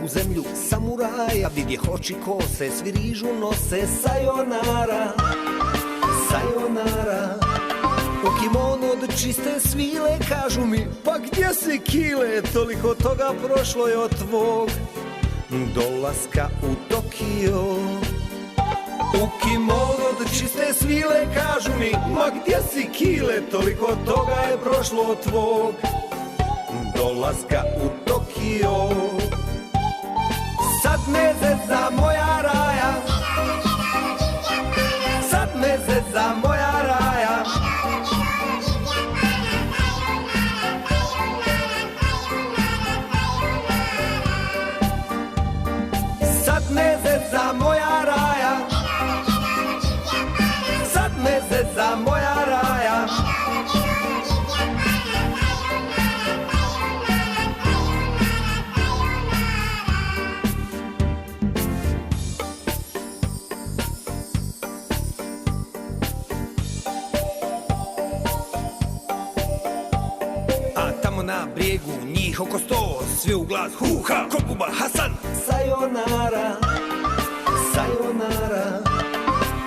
u zemlju samuraja, vidje oči kose, svi rižu nose, sayonara, sayonara. U kimono od čiste svile, kažu mi, pa gdje si kile, toliko toga prošlo je od tvog dolaska u Tokio. U kimono od čiste svile, kažu mi, ma gdje si kile, toliko toga je prošlo od tvog dolaska u Tokio. Sad me zeza moja raja, sad me zeza moja raja. Sad me zeza moja raja, sad me zeza moja raja. Tamo na brijegu njih oko 100, svi u glas huha, ko Buba Hasan. Sayonara, sayonara.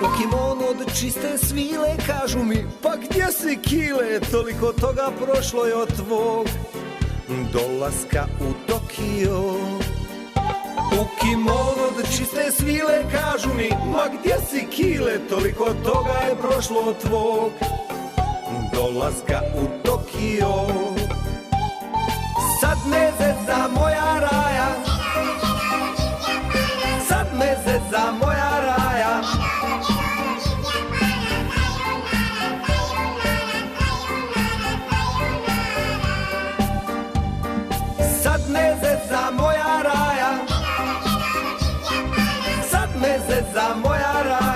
U kimono od čiste svile, kažu mi, pa gdje si kile, toliko toga prošlo je od tvog dolaska u Tokio. U kimono od čiste svile, kažu mi, ma gdje si kile, toliko toga je prošlo od tvog dolaska u Tokio. Sad me zeza moja raja, sad me zeza moja raja. Sad me zeza moja raja, sad me zeza moja raja.